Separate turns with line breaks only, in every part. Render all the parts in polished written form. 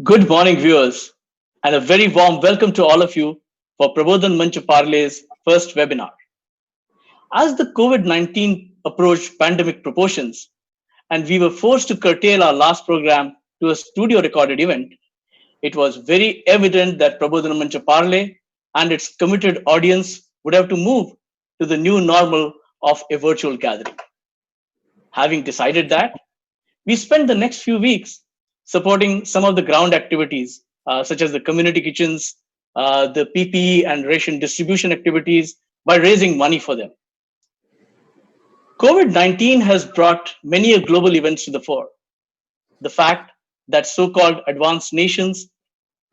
Good morning, viewers, and a very warm welcome to all of you for Prabodhan Manch Parle's first webinar. As the COVID 19 approached pandemic proportions, and we were forced to curtail our last program to a studio recorded event, it was very evident that Prabodhan Manch Parle and its committed audience would have to move to the new normal of a virtual gathering. Having decided that, we spent the next few weeks supporting some of the ground activities, such as the community kitchens, the PPE and ration distribution activities, by raising money for them. COVID 19 has brought many a global events to the fore. The fact that so called advanced nations,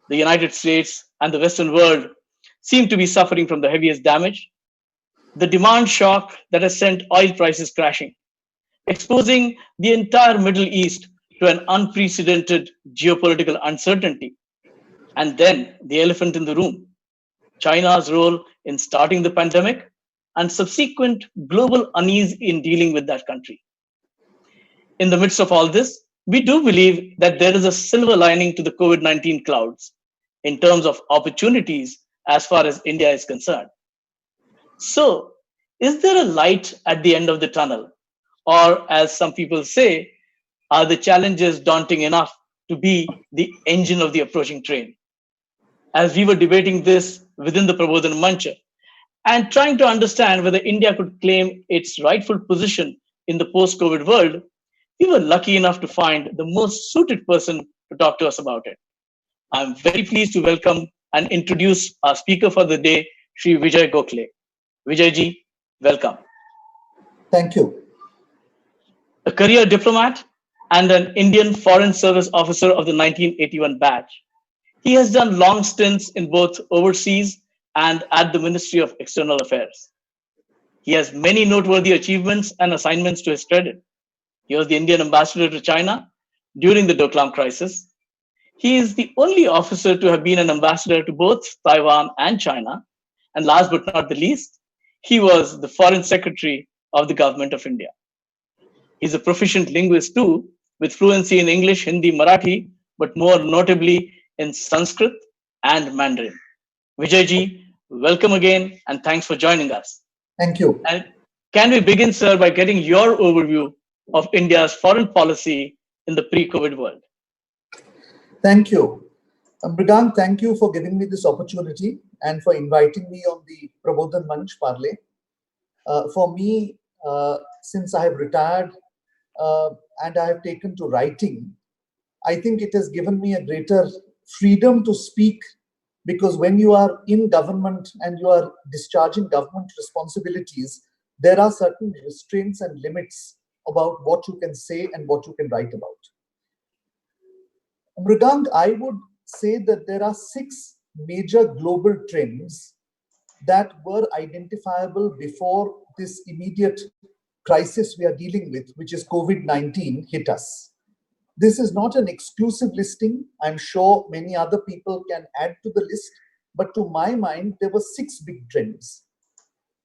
the United States, and the Western world seem to be suffering from the heaviest damage, the demand shock that has sent oil prices crashing, exposing the entire Middle East to an unprecedented geopolitical uncertainty. And then the elephant in the room, China's role in starting the pandemic and subsequent global unease in dealing with that country. In the midst of all this, we do believe that there is a silver lining to the COVID 19 clouds in terms of opportunities as far as India is concerned. So, is there a light at the end of the tunnel? Or, as some people say, are the challenges daunting enough to be the engine of the approaching train? As we were debating this within the Prabodhan Mancha and trying to understand whether India could claim its rightful position in the post COVID world, we were lucky enough to find the most suited person to talk to us about it. I'm very pleased to welcome and introduce our speaker for the day, Sri VIjay Gokhale. Vijay ji, welcome.
Thank you.
A career diplomat and an Indian Foreign Service officer of the 1981 batch, he has done long stints in both overseas and at the Ministry of External Affairs. He has many noteworthy achievements and assignments to his credit. He was the Indian ambassador to China during the Doklam crisis. He is the only officer to have been an ambassador to both Taiwan and China. And last but not the least, he was the Foreign Secretary of the Government of India. He's a proficient linguist too, with fluency in English, Hindi, Marathi, but more notably in Sanskrit and Mandarin. Vijay ji, welcome again and thanks for joining us.
Thank you.
And can we begin, sir, by getting your overview of India's foreign policy in the pre-COVID world?
Thank you. Mridang, thank you for giving me this opportunity and for inviting me on the Prabodhan Manch Parle. For me, since I have retired and I have taken to writing, I think it has given me a greater freedom to speak, because when you are in government and you are discharging government responsibilities, there are certain restraints and limits about what you can say and what you can write about. Mridang, I would say that there are 6 major global trends that were identifiable before this immediate crisis we are dealing with, which is COVID-19, hit us. This is not an exclusive listing. I'm sure many other people can add to the list, but to my mind, there were 6 big trends.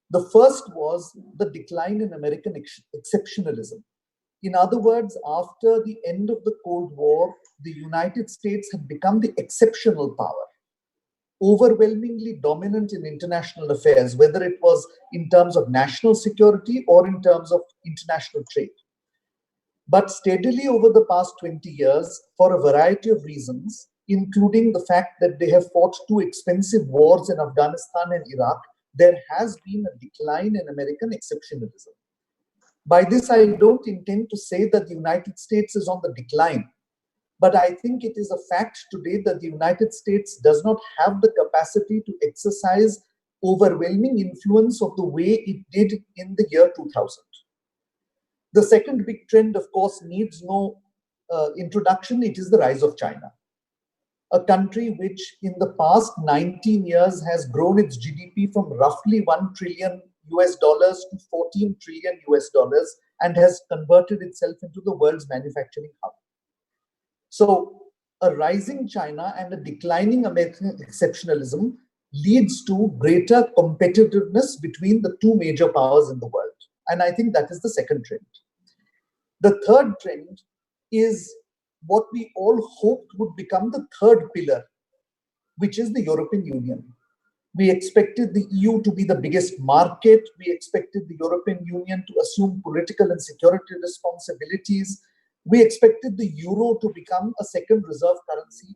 The first was the decline in American exceptionalism. In other words, after the end of the Cold War, the United States had become the exceptional power, overwhelmingly dominant in international affairs, whether it was in terms of national security or in terms of international trade. But steadily over the past 20 years, for a variety of reasons, including the fact that they have fought 2 expensive wars in Afghanistan and Iraq, there has been a decline in American exceptionalism. By this, I don't intend to say that the United States is on the decline, but I think it is a fact today that the United States does not have the capacity to exercise overwhelming influence of the way it did in the year 2000. The second big trend, of course, needs no introduction. It is the rise of China, a country which in the past 19 years has grown its GDP from roughly $1 trillion to 14 trillion US and has converted itself into the world's manufacturing hub. So a rising China and a declining American exceptionalism leads to greater competitiveness between the 2 major powers in the world. And I think that is the second trend. The third trend is what we all hoped would become the third pillar, which is the European Union. We expected the EU to be the biggest market. We expected the European Union to assume political and security responsibilities. We expected the euro to become a second reserve currency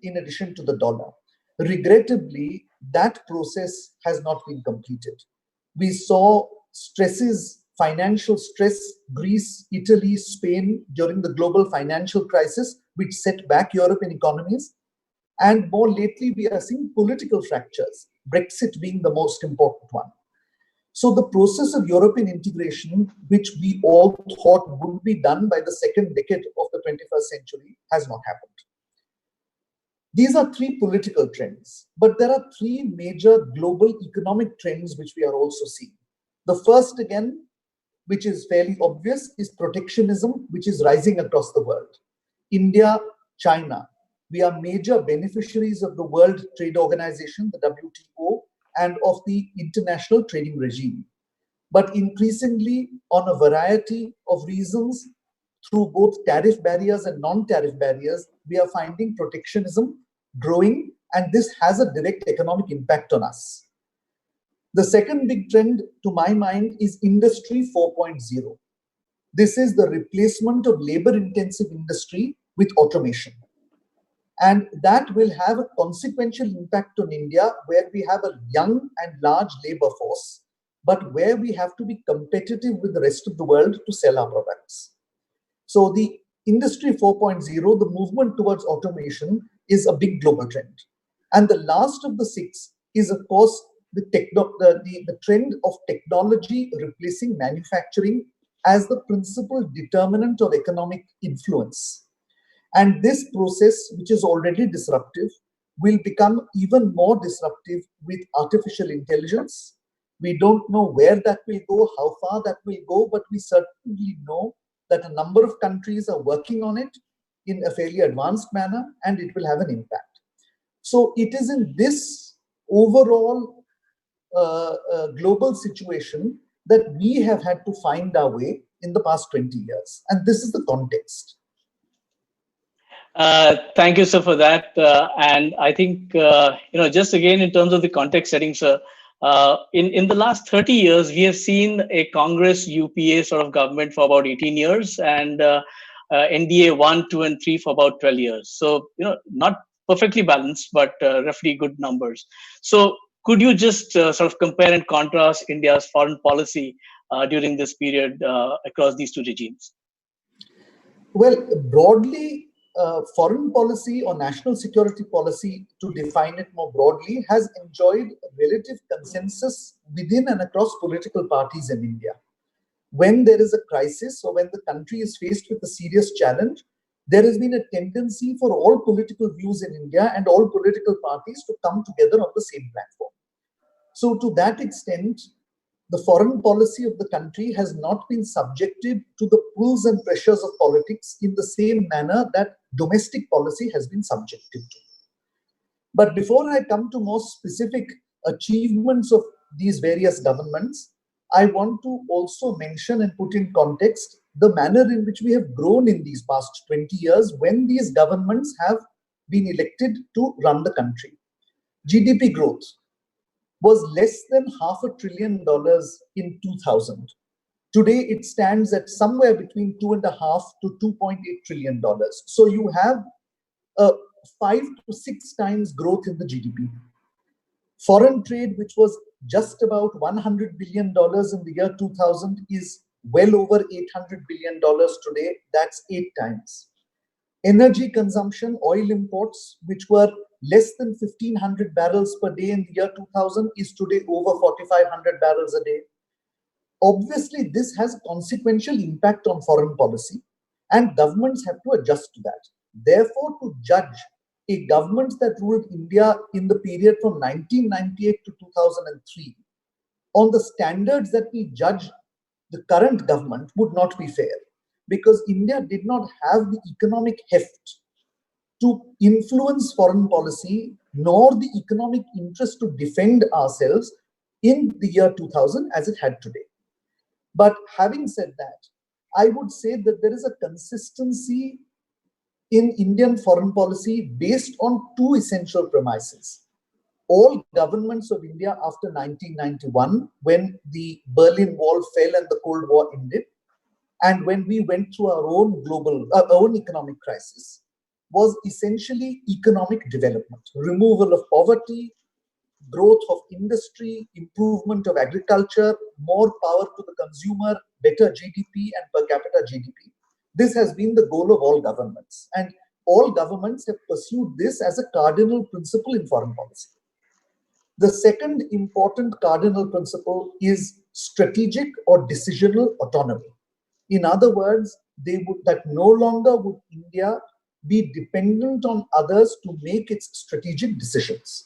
in addition to the dollar. Regrettably, that process has not been completed. We saw stresses, financial stress, Greece, Italy, Spain during the global financial crisis, which set back European economies. And more lately, we are seeing political fractures, Brexit being the most important one. So the process of European integration, which we all thought would be done by the second decade of the 21st century, has not happened. These are three political trends, but there are three major global economic trends which we are also seeing. The first, again, which is fairly obvious, is protectionism, which is rising across the world. India, China, we are major beneficiaries of the World Trade Organization, the WTO, and of the international trading regime. But increasingly, on a variety of reasons, through both tariff barriers and non-tariff barriers, we are finding protectionism growing, and this has a direct economic impact on us. The second big trend, to my mind, is Industry 4.0. This is the replacement of labor-intensive industry with automation. And that will have a consequential impact on India, where we have a young and large labor force, but where we have to be competitive with the rest of the world to sell our products. So the Industry 4.0, the movement towards automation, is a big global trend. And the last of the six is, of course, the trend of technology replacing manufacturing as the principal determinant of economic influence. And this process, which is already disruptive, will become even more disruptive with artificial intelligence. We don't know where that will go, how far that will go, but we certainly know that a number of countries are working on it in a fairly advanced manner, and it will have an impact. So it is in this overall global situation that we have had to find our way in the past 20 years. And this is the context.
Thank you, sir, for that. And I think, just again, in terms of the context setting, sir, in the last 30 years, we have seen a Congress UPA sort of government for about 18 years and NDA 1, 2, and 3 for about 12 years. So, not perfectly balanced, but roughly good numbers. So, could you just sort of compare and contrast India's foreign policy during this period across these two regimes?
Well, broadly, foreign policy or national security policy, to define it more broadly, has enjoyed relative consensus within and across political parties in India. When there is a crisis or when the country is faced with a serious challenge, there has been a tendency for all political views in India and all political parties to come together on the same platform. So to that extent, the foreign policy of the country has not been subjected to the pulls and pressures of politics in the same manner that domestic policy has been subjected to. But before I come to more specific achievements of these various governments, I want to also mention and put in context the manner in which we have grown in these past 20 years when these governments have been elected to run the country. GDP growth was less than $500 billion in 2000. Today, it stands at somewhere between $2.5 to $2.8 trillion. So you have a 5 to 6 times growth in the GDP. Foreign trade, which was just about $100 billion in the year 2000, is well over $800 billion today. That's 8 times. Energy consumption, oil imports, which were less than 1,500 barrels per day in the year 2000, is today over 4,500 barrels a day. Obviously, this has consequential impact on foreign policy, and governments have to adjust to that. Therefore, to judge a government that ruled India in the period from 1998 to 2003 on the standards that we judge the current government would not be fair, because India did not have the economic heft to influence foreign policy, nor the economic interest to defend ourselves in the year 2000 as it had today. But having said that, I would say that there is a consistency in Indian foreign policy based on two essential premises. All governments of India after 1991, when the Berlin Wall fell and the Cold War ended, and when we went through our own our own economic crisis, was essentially economic development, removal of poverty, growth of industry, improvement of agriculture, more power to the consumer, better GDP and per capita GDP. This has been the goal of all governments. And all governments have pursued this as a cardinal principle in foreign policy. The second important cardinal principle is strategic or decisional autonomy. In other words, that no longer would India be dependent on others to make its strategic decisions.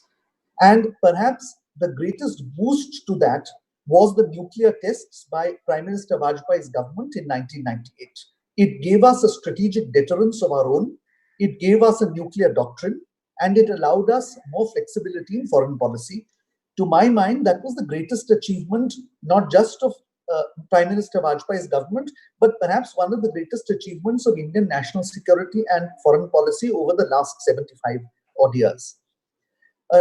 And perhaps the greatest boost to that was the nuclear tests by Prime Minister Vajpayee's government in 1998. It gave us a strategic deterrence of our own, it gave us a nuclear doctrine, and it allowed us more flexibility in foreign policy. To my mind, that was the greatest achievement, not just of Prime Minister Vajpayee's government, but perhaps one of the greatest achievements of Indian national security and foreign policy over the last 75 odd years.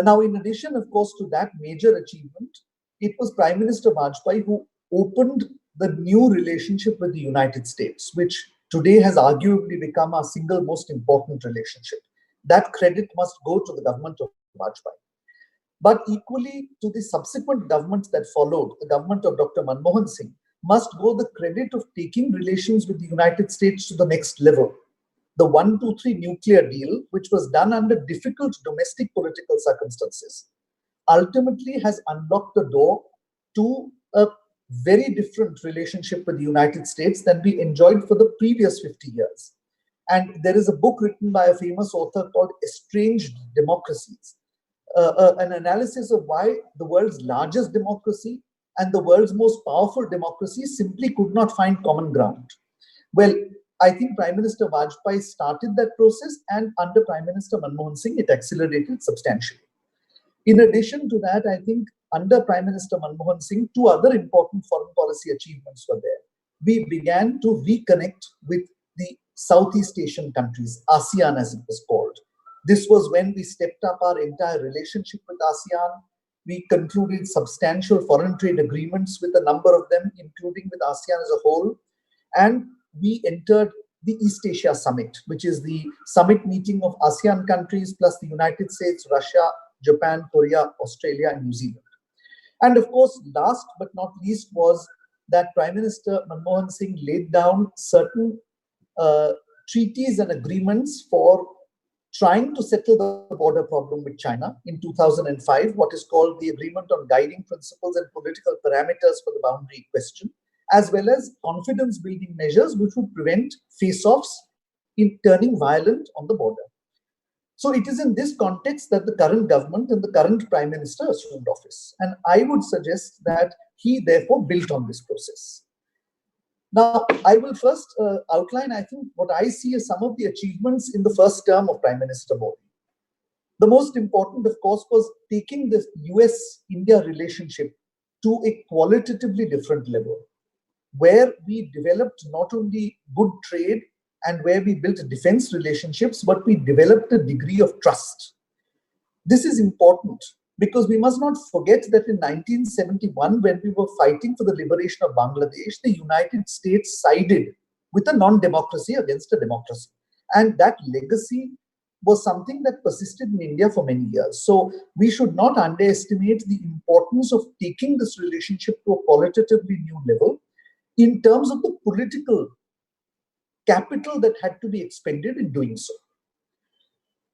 Now, in addition, of course, to that major achievement, it was Prime Minister Vajpayee who opened the new relationship with the United States, which today has arguably become our single most important relationship. That credit must go to the government of Vajpayee. But equally to the subsequent governments that followed, the government of Dr. Manmohan Singh, must go the credit of taking relations with the United States to the next level. The 123 nuclear deal, which was done under difficult domestic political circumstances, ultimately has unlocked the door to a very different relationship with the United States than we enjoyed for the previous 50 years. And there is a book written by a famous author called Estranged Democracies, an analysis of why the world's largest democracy and the world's most powerful democracy simply could not find common ground. Well, I think Prime Minister Vajpayee started that process, and under Prime Minister Manmohan Singh, it accelerated substantially. In addition to that, I think under Prime Minister Manmohan Singh, two other important foreign policy achievements were there. We began to reconnect with the Southeast Asian countries, ASEAN as it was called. This was when we stepped up our entire relationship with ASEAN. We concluded substantial foreign trade agreements with a number of them, including with ASEAN as a whole. And we entered the East Asia Summit, which is the summit meeting of ASEAN countries plus the United States, Russia, Japan, Korea, Australia, and New Zealand. And of course, last but not least was that Prime Minister Manmohan Singh laid down certain treaties and agreements for trying to settle the border problem with China in 2005, what is called the Agreement on Guiding Principles and Political Parameters for the Boundary Question, as well as confidence-building measures which would prevent face-offs in turning violent on the border. So it is in this context that the current government and the current Prime Minister assumed office. And I would suggest that he therefore built on this process. Now, I will first outline, I think, what I see as some of the achievements in the first term of Prime Minister Modi. The most important, of course, was taking the US-India relationship to a qualitatively different level, where we developed not only good trade and where we built defense relationships, but we developed a degree of trust. This is important because we must not forget that in 1971, when we were fighting for the liberation of Bangladesh, the United States sided with a non-democracy against a democracy. And that legacy was something that persisted in India for many years. So we should not underestimate the importance of taking this relationship to a qualitatively new level in terms of the political capital that had to be expended in doing so.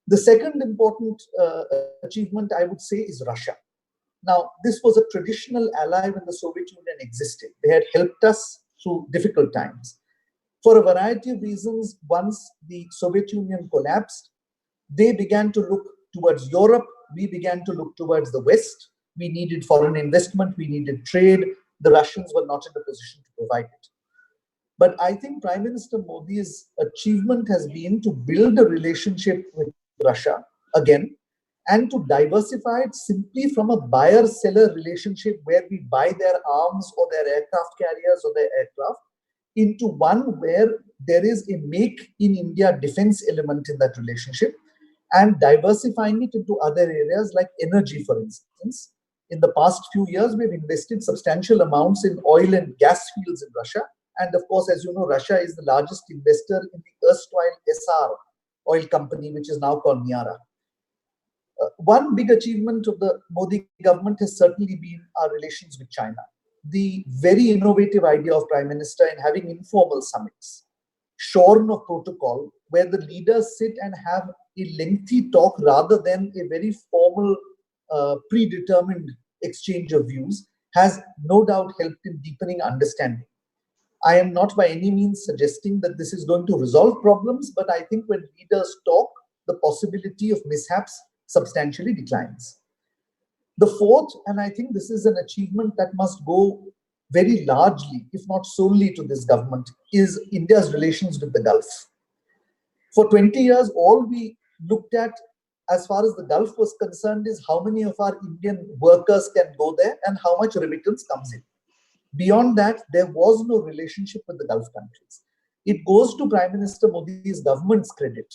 The second important achievement, I would say, is Russia. Now, this was a traditional ally when the Soviet Union existed. They had helped us through difficult times. For a variety of reasons, once the Soviet Union collapsed, they began to look towards Europe. We began to look towards the West. We needed foreign investment. We needed trade. The Russians were not in a position to provide it. But I think Prime Minister Modi's achievement has been to build a relationship with Russia again, and to diversify it simply from a buyer-seller relationship where we buy their arms or their aircraft carriers or their aircraft, into one where there is a make in India defense element in that relationship, and diversifying it into other areas like energy, for instance. In the past few years, we've invested substantial amounts in oil and gas fields in Russia. And of course, as you know, Russia is the largest investor in the erstwhile SR oil company, which is now called Miara. One big achievement of the Modi government has certainly been our relations with China. The very innovative idea of Prime Minister in having informal summits, shorn of protocol, where the leaders sit and have a lengthy talk rather than a very formal, predetermined exchange of views, has no doubt helped in deepening understanding. I am not by any means suggesting that this is going to resolve problems, but I think when leaders talk, the possibility of mishaps substantially declines. The fourth, and I think this is an achievement that must go very largely, if not solely, to this government, is India's relations with the Gulf. For 20 years, all we looked at as far as the Gulf was concerned is how many of our Indian workers can go there and how much remittance comes in. Beyond that, there was no relationship with the Gulf countries. It goes to Prime Minister Modi's government's credit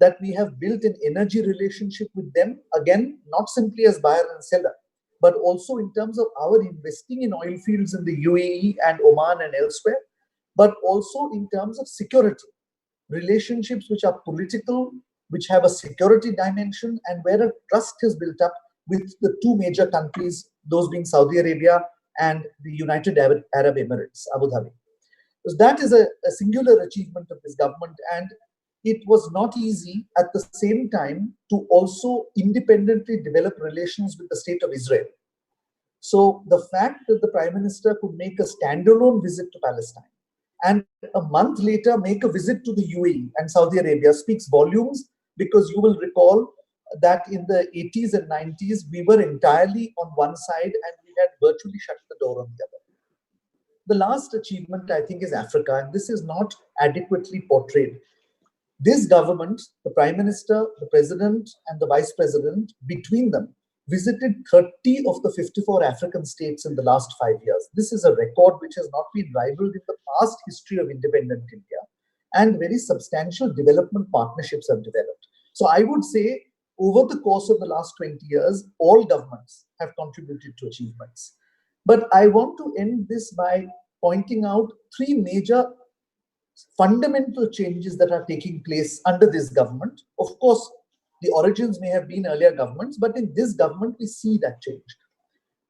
that we have built an energy relationship with them, again, not simply as buyer and seller, but also in terms of our investing in oil fields in the UAE and Oman and elsewhere, but also in terms of security, relationships which are political, which have a security dimension, and where a trust has built up with the two major countries, those being Saudi Arabia and the United Arab Emirates, Abu Dhabi. So that is a singular achievement of this government, and it was not easy at the same time to also independently develop relations with the state of Israel. So the fact that the Prime Minister could make a standalone visit to Palestine and a month later make a visit to the UAE and Saudi Arabia speaks volumes, because you will recall that in the 80s and 90s, we were entirely on one side and we had virtually shut the door on the other. The last achievement, I think, is Africa, and this is not adequately portrayed. This government, the Prime Minister, the President, and the Vice President, between them, visited 30 of the 54 African states in the last 5 years. This is a record which has not been rivaled in the past history of independent India, and very substantial development partnerships have developed. So I would say, over the course of the last 20 years, all governments have contributed to achievements. But I want to end this by pointing out three major fundamental changes that are taking place under this government. Of course, the origins may have been earlier governments, but in this government, we see that change.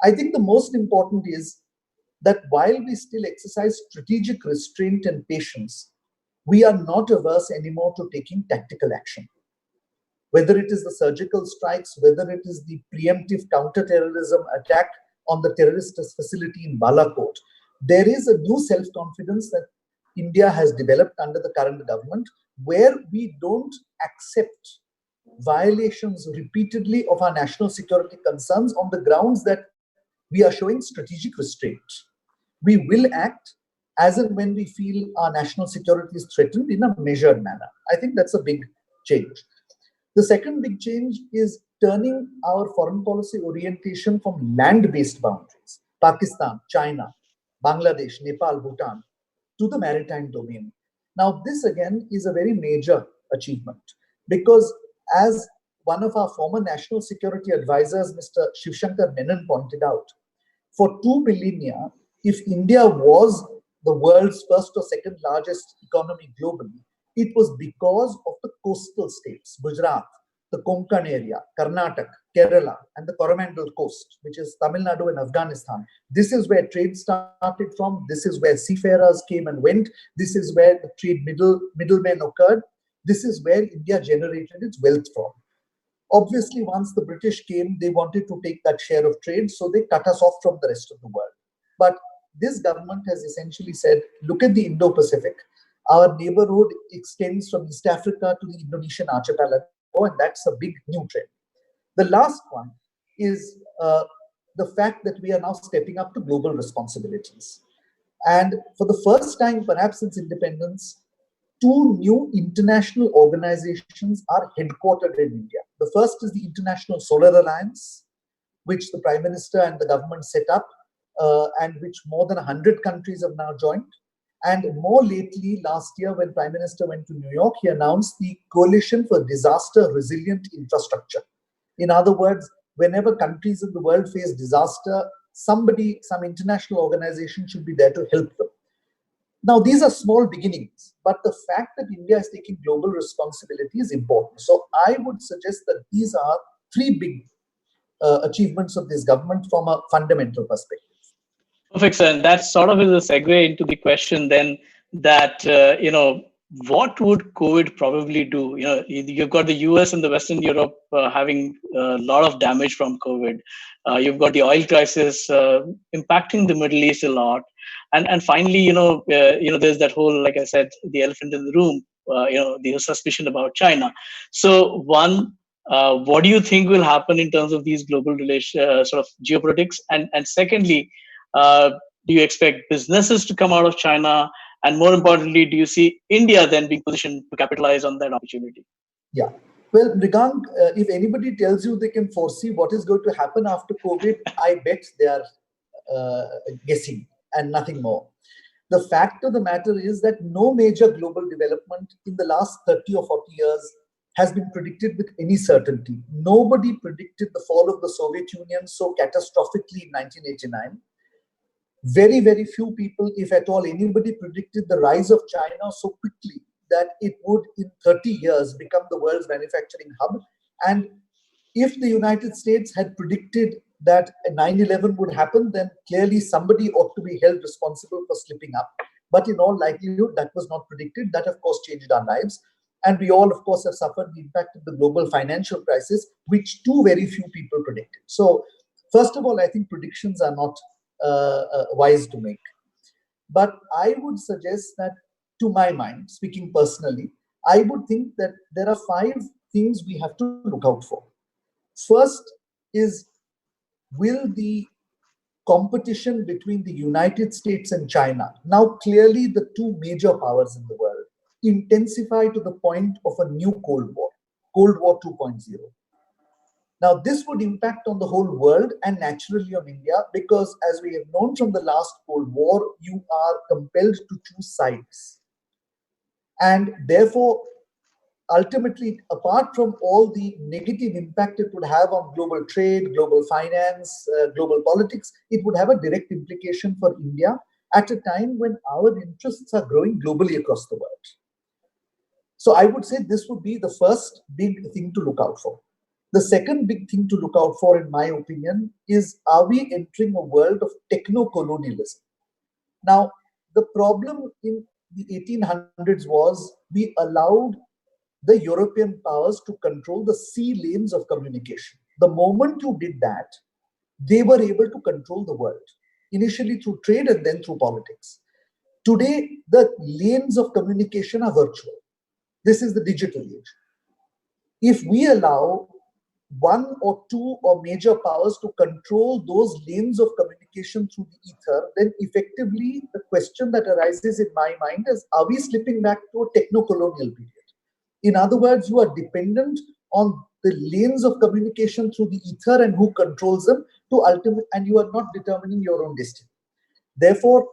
I think the most important is that while we still exercise strategic restraint and patience, we are not averse anymore to taking tactical action. Whether it is the surgical strikes, whether it is the preemptive counter-terrorism attack on the terrorist facility in Balakot, there is a new self-confidence that India has developed under the current government, where we don't accept violations repeatedly of our national security concerns on the grounds that we are showing strategic restraint. We will act as and when we feel our national security is threatened in a measured manner. I think that's a big change. The second big change is turning our foreign policy orientation from land-based boundaries, Pakistan, China, Bangladesh, Nepal, Bhutan, to the maritime domain. Now, this again is a very major achievement, because as one of our former national security advisors, Mr. Shivshankar Menon, pointed out, for 2 millennia, if India was the world's first or second largest economy globally, it was because of the coastal states, Gujarat, the Konkan area, Karnataka, Kerala, and the Coromandel coast, which is Tamil Nadu and Afghanistan. This is where trade started from. This is where seafarers came and went. This is where the trade middlemen occurred. This is where India generated its wealth from. Obviously, once the British came, they wanted to take that share of trade, so they cut us off from the rest of the world. But this government has essentially said, look at the Indo-Pacific. Our neighborhood extends from East Africa to the Indonesian archipelago, and that's a big new trend. The last one is the fact that we are now stepping up to global responsibilities. And for the first time, perhaps since independence, 2 new international organizations are headquartered in India. The first is the International Solar Alliance, which the Prime Minister and the government set up, and which more than 100 countries have now joined. And more lately, last year, when Prime Minister went to New York, he announced the Coalition for Disaster Resilient Infrastructure. In other words, whenever countries in the world face disaster, somebody, some international organization should be there to help them. Now, these are small beginnings, but the fact that India is taking global responsibility is important. So I would suggest that these are three big achievements of this government from a fundamental perspective.
Perfect, sir. And that sort of is a segue into the question then that, what would COVID probably do? You've got the US and the Western Europe having a lot of damage from COVID. You've got the oil crisis impacting the Middle East a lot. And finally, there's that whole, like I said, the elephant in the room, the suspicion about China. So one, what do you think will happen in terms of these global sort of geopolitics? And secondly, uh, do you expect businesses to come out of China? And more importantly, do you see India then being positioned to capitalize on that opportunity?
Yeah. Well, Mrigang, if anybody tells you they can foresee what is going to happen after COVID, I bet they are uh, guessing and nothing more. The fact of the matter is that no major global development in the last 30 or 40 years has been predicted with any certainty. Nobody predicted the fall of the Soviet Union so catastrophically in 1989. Very, very few people, if at all anybody, predicted the rise of China so quickly that it would, in 30 years, become the world's manufacturing hub. And if the United States had predicted that 9/11 would happen, then clearly somebody ought to be held responsible for slipping up. But in all likelihood, that was not predicted. That, of course, changed our lives. And we all, of course, have suffered the impact of the global financial crisis, which too very few people predicted. So, first of all, I think predictions are not wise to make. But I would suggest that, to my mind, speaking personally, I would think that there are five things we have to look out for. First is, will the competition between the United States and China, now clearly the two major powers in the world, intensify to the point of a new Cold War 2.0? Now, this would impact on the whole world and naturally on India because, as we have known from the last Cold War, you are compelled to choose sides. And therefore, ultimately, apart from all the negative impact it would have on global trade, global finance, global politics, it would have a direct implication for India at a time when our interests are growing globally across the world. So I would say this would be the first big thing to look out for. The second big thing to look out for, in my opinion, is, are we entering a world of techno-colonialism? Now, the problem in the 1800s was we allowed the European powers to control the sea lanes of communication. The moment you did that, they were able to control the world, initially through trade and then through politics. Today, the lanes of communication are virtual. This is the digital age. If we allow one or two or major powers to control those lanes of communication through the ether, then effectively the question that arises in my mind is, are we slipping back to a techno-colonial period? In other words, you are dependent on the lanes of communication through the ether and who controls them to ultimate, and you are not determining your own destiny. Therefore,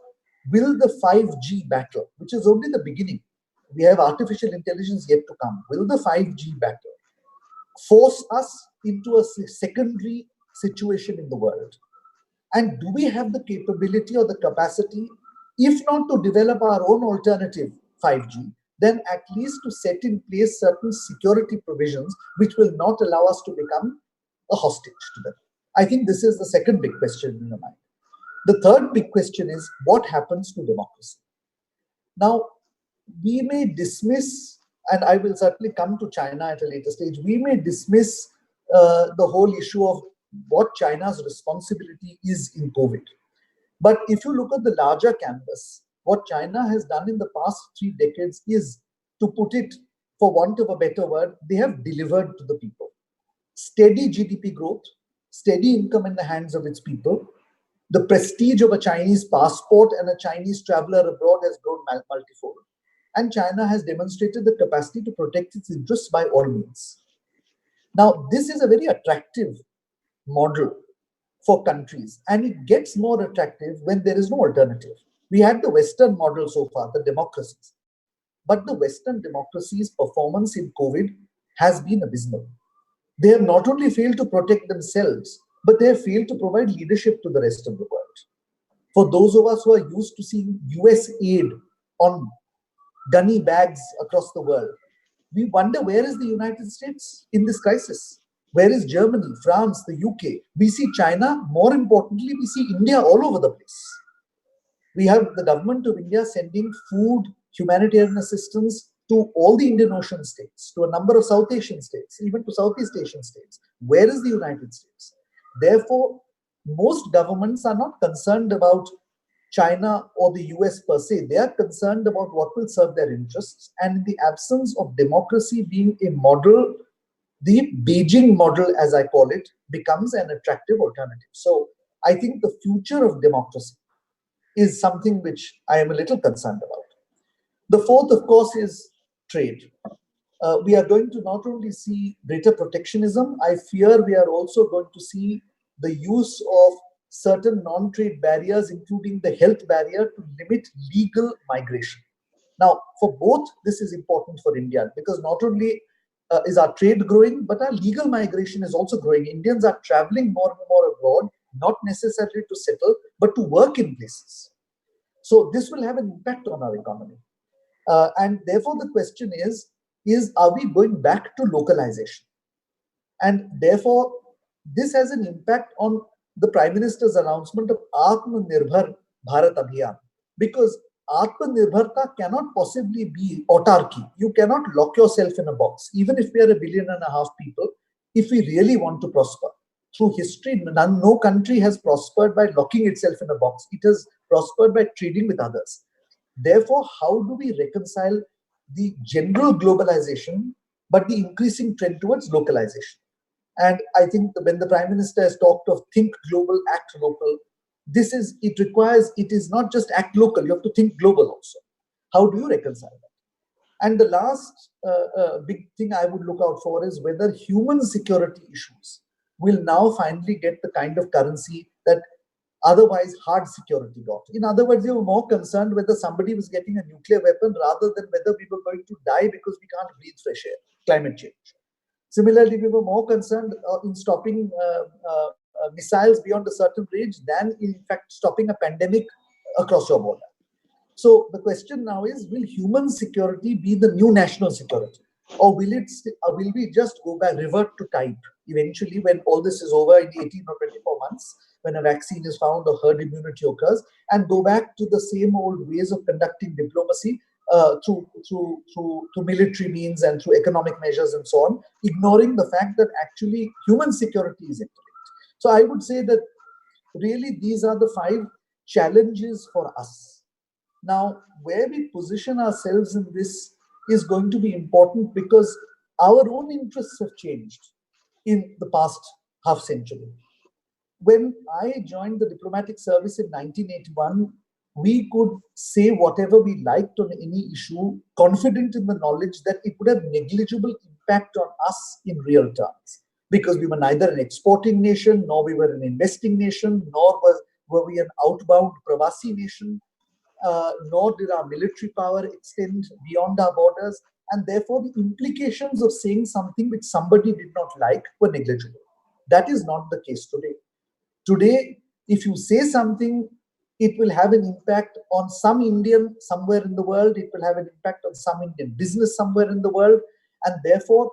will the 5G battle, which is only the beginning, we have artificial intelligence yet to come, will the 5G battle force us into a secondary situation in the world? And do we have the capability or the capacity, if not to develop our own alternative 5G, then at least to set in place certain security provisions which will not allow us to become a hostage to them? I think this is the second big question in your mind. The third big question is, what happens to democracy? Now, we may dismiss, and I will certainly come to China at a later stage, we may dismiss the whole issue of what China's responsibility is in COVID. But if you look at the larger canvas, what China has done in the past 3 decades is, to put it for want of a better word, they have delivered to the people. Steady GDP growth, steady income in the hands of its people. The prestige of a Chinese passport and a Chinese traveler abroad has grown multifold. And China has demonstrated the capacity to protect its interests by all means. Now, this is a very attractive model for countries, and it gets more attractive when there is no alternative. We had the Western model so far, the democracies. But the Western democracies' performance in COVID has been abysmal. They have not only failed to protect themselves, but they have failed to provide leadership to the rest of the world. For those of us who are used to seeing US aid on gunny bags across the world, we wonder, where is the United States in this crisis? Where is Germany, France, the UK? We see China. More importantly, we see India all over the place. We have the government of India sending food, humanitarian assistance to all the Indian Ocean states, to a number of South Asian states, even to Southeast Asian states. Where is the United States? Therefore, most governments are not concerned about China or the US per se. They are concerned about what will serve their interests. And in the absence of democracy being a model, the Beijing model, as I call it, becomes an attractive alternative. So I think the future of democracy is something which I am a little concerned about. The fourth, of course, is trade. We are going to not only see greater protectionism, I fear we are also going to see the use of certain non-trade barriers, including the health barrier, to limit legal migration. Now, for both, this is important for India, because not only is our trade growing, but our legal migration is also growing. Indians are traveling more and more abroad, not necessarily to settle, but to work in places. So this will have an impact on our economy. And therefore, the question is, are we going back to localization? And therefore, this has an impact on the Prime Minister's announcement of Atmanirbhar Bharat Abhiyan, because Atmanirbharta cannot possibly be autarky. You cannot lock yourself in a box. Even if we are 1.5 billion people, if we really want to prosper, through history, no country has prospered by locking itself in a box. It has prospered by trading with others. Therefore, how do we reconcile the general globalization, but the increasing trend towards localization? And I think when the Prime Minister has talked of think global, act local, it is not just act local, you have to think global also. How do you reconcile that? And the last big thing I would look out for is whether human security issues will now finally get the kind of currency that otherwise hard security got. In other words, they were more concerned whether somebody was getting a nuclear weapon rather than whether we were going to die because we can't breathe fresh air, climate change. Similarly, we were more concerned in stopping missiles beyond a certain range than, in fact, stopping a pandemic across your border. So the question now is, will human security be the new national security? Or will we just go back, revert to type eventually when all this is over in 18 or 24 months, when a vaccine is found or herd immunity occurs, and go back to the same old ways of conducting diplomacy through military means and through economic measures and so on, ignoring the fact that actually human security is interlinked. So I would say that really these are the 5 challenges for us. Now, where we position ourselves in this is going to be important, because our own interests have changed in the past half century. When I joined the diplomatic service in 1981, we could say whatever we liked on any issue, confident in the knowledge that it would have negligible impact on us in real terms, because we were neither an exporting nation, nor we were an investing nation, nor were we an outbound Pravasi nation, nor did our military power extend beyond our borders, and therefore the implications of saying something which somebody did not like were negligible. That is not the case today. Today, if you say something, it will have an impact on some Indian somewhere in the world. It will have an impact on some Indian business somewhere in the world. And therefore,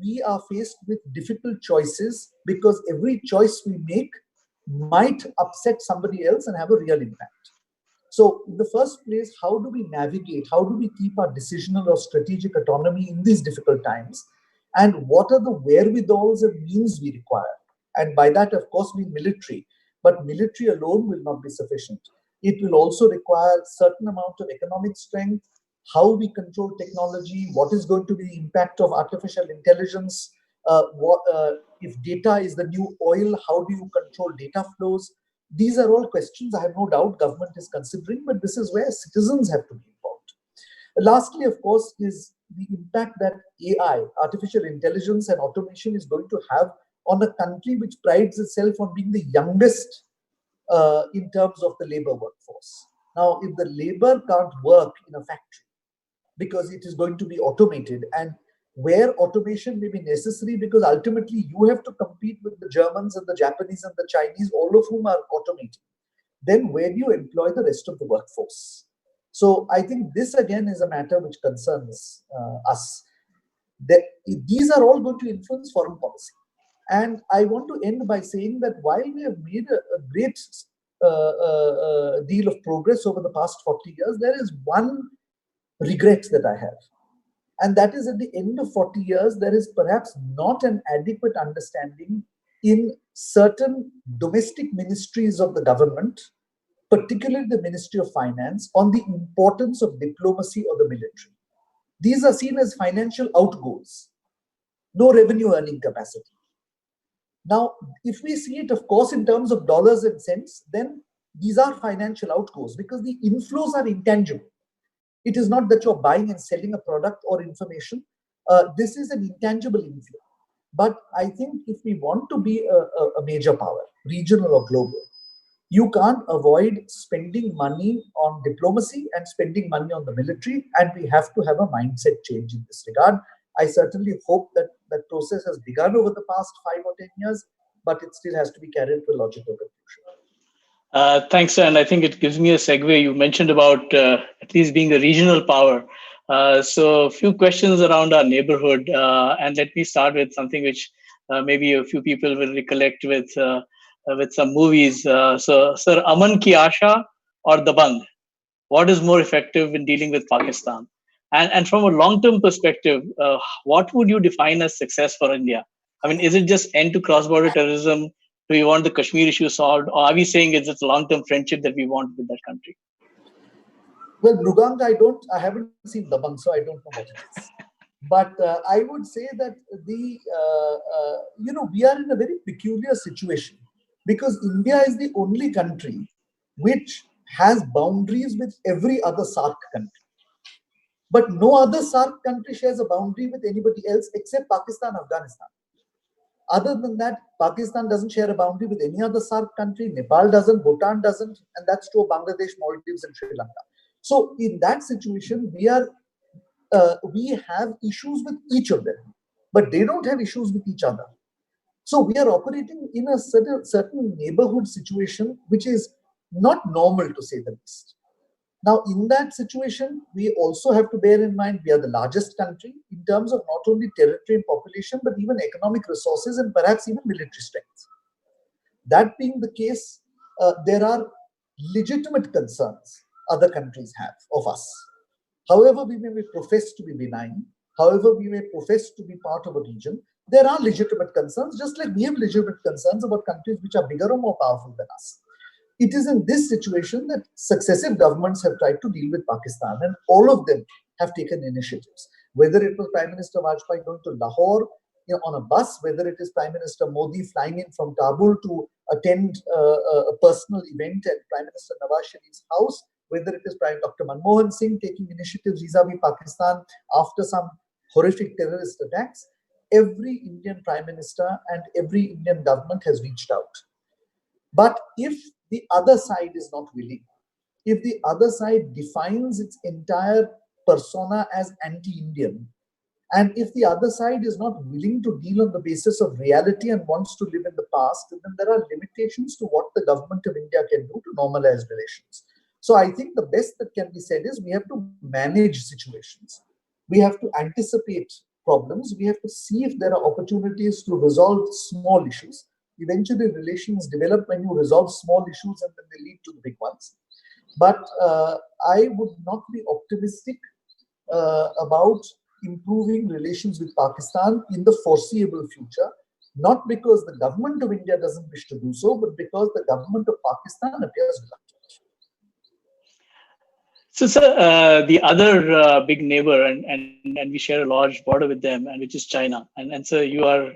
we are faced with difficult choices, because every choice we make might upset somebody else and have a real impact. So in the first place, how do we navigate? How do we keep our decisional or strategic autonomy in these difficult times? And what are the wherewithals and means we require? And by that, of course, mean military. But military alone will not be sufficient. It will also require a certain amount of economic strength, how we control technology, what is going to be the impact of artificial intelligence, if data is the new oil, how do you control data flows? These are all questions I have no doubt government is considering, but this is where citizens have to be involved. Lastly, of course, is the impact that AI, artificial intelligence and automation is going to have on a country which prides itself on being the youngest in terms of the labor workforce. Now, if the labor can't work in a factory because it is going to be automated, and where automation may be necessary because ultimately you have to compete with the Germans and the Japanese and the Chinese, all of whom are automating, then where do you employ the rest of the workforce? So I think this again is a matter which concerns us. That these are all going to influence foreign policy. And I want to end by saying that while we have made a great deal of progress over the past 40 years, there is one regret that I have. And that is, at the end of 40 years, there is perhaps not an adequate understanding in certain domestic ministries of the government, particularly the Ministry of Finance, on the importance of diplomacy or the military. These are seen as financial outgoes, no revenue earning capacity. Now, if we see it, of course, in terms of dollars and cents, then these are financial outgoes because the inflows are intangible. It is not that you're buying and selling a product or information. This is an intangible inflow. But I think if we want to be a major power, regional or global, you can't avoid spending money on diplomacy and spending money on the military, and we have to have a mindset change in this regard. I certainly hope that that process has begun over the past 5 or 10 years, but it still has to be carried to a logical conclusion.
Thanks, and I think it gives me a segue. You mentioned about at least being a regional power. So, a few questions around our neighborhood, and let me start with something which maybe a few people will recollect with some movies. So, Sir Aman Ki Asha or Dabang, what is more effective in dealing with Pakistan? And from a long-term perspective, what would you define as success for India? I mean, is it just end to cross-border terrorism? Do we want the Kashmir issue solved, or are we saying it's just a long-term friendship that we want with that country?
Well, Mrugang, I haven't seen Dabang, so I don't know what it is. But I would say that we are in a very peculiar situation because India is the only country which has boundaries with every other SAARC country. But no other SAARC country shares a boundary with anybody else except Pakistan, Afghanistan. Other than that, Pakistan doesn't share a boundary with any other SAARC country. Nepal doesn't, Bhutan doesn't, and that's true of Bangladesh, Maldives, and Sri Lanka. So in that situation, we have issues with each of them, but they don't have issues with each other. So we are operating in a certain neighborhood situation, which is not normal to say the least. Now, in that situation, we also have to bear in mind we are the largest country in terms of not only territory and population, but even economic resources and perhaps even military strength. That being the case, there are legitimate concerns other countries have of us. However, we may profess to be benign, however, we may profess to be part of a region, there are legitimate concerns, just like we have legitimate concerns about countries which are bigger or more powerful than us. It is in this situation that successive governments have tried to deal with Pakistan, and all of them have taken initiatives. Whether it was Prime Minister Vajpayee going to Lahore on a bus, whether it is Prime Minister Modi flying in from Kabul to attend a personal event at Prime Minister Nawaz Sharif's house, whether it is Prime Dr. Manmohan Singh taking initiatives vis-a-vis Pakistan after some horrific terrorist attacks, every Indian Prime Minister and every Indian government has reached out. But if the other side is not willing, if the other side defines its entire persona as anti-Indian, and if the other side is not willing to deal on the basis of reality and wants to live in the past, then there are limitations to what the government of India can do to normalize relations. So I think the best that can be said is we have to manage situations. We have to anticipate problems. We have to see if there are opportunities to resolve small issues. Eventually, relations develop when you resolve small issues and then they lead to the big ones. But I would not be optimistic about improving relations with Pakistan in the foreseeable future, not because the government of India doesn't wish to do so, but because the government of Pakistan appears reluctant.
So, sir, the other big neighbor, and we share a large border with them, and which is China. And so you are,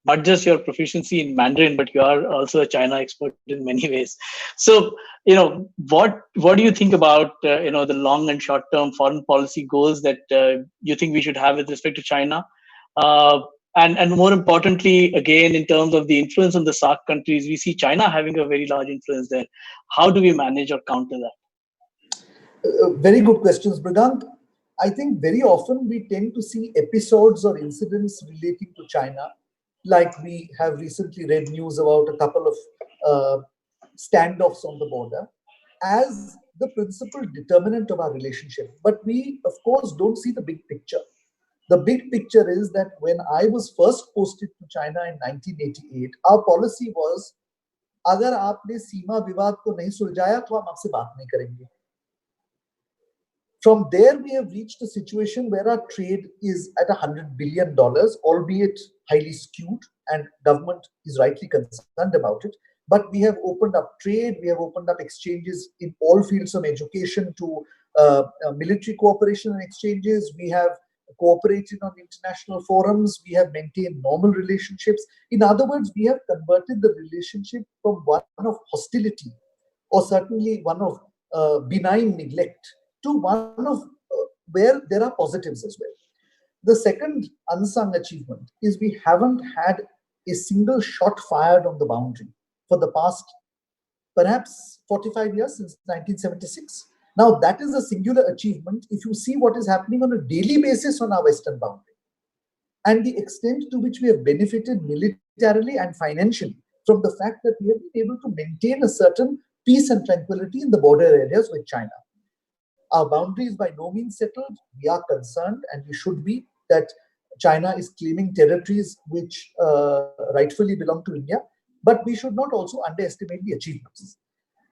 not just your proficiency in Mandarin, but you are also a China expert in many ways. So, what do you think about, the long and short term foreign policy goals that you think we should have with respect to China? And more importantly, again, in terms of the influence on the SAARC countries, we see China having a very large influence there. How do we manage or counter that?
Very good questions, Brigant. I think very often we tend to see episodes or incidents relating to China, like we have recently read news about a couple of uh, standoffs on the border, as the principal determinant of our relationship. But we, of course, don't see the big picture. The big picture is that when I was first posted to China in 1988, our policy was, अगर आपने सीमा विवाद को नहीं सुलझाया तो हम आपसे बात नहीं करेंगे. From there, we have reached a situation where our trade is at $100 billion, albeit highly skewed, and government is rightly concerned about it. But we have opened up trade, we have opened up exchanges in all fields from education to military cooperation and exchanges. We have cooperated on international forums. We have maintained normal relationships. In other words, we have converted the relationship from one of hostility, or certainly one of benign neglect, to one of where there are positives as well. The second unsung achievement is we haven't had a single shot fired on the boundary for the past perhaps 45 years, since 1976. Now, that is a singular achievement if you see what is happening on a daily basis on our western boundary, and the extent to which we have benefited militarily and financially from the fact that we have been able to maintain a certain peace and tranquility in the border areas with China. Our boundary is by no means settled. We are concerned, and we should be, that China is claiming territories which rightfully belong to India. But we should not also underestimate the achievements.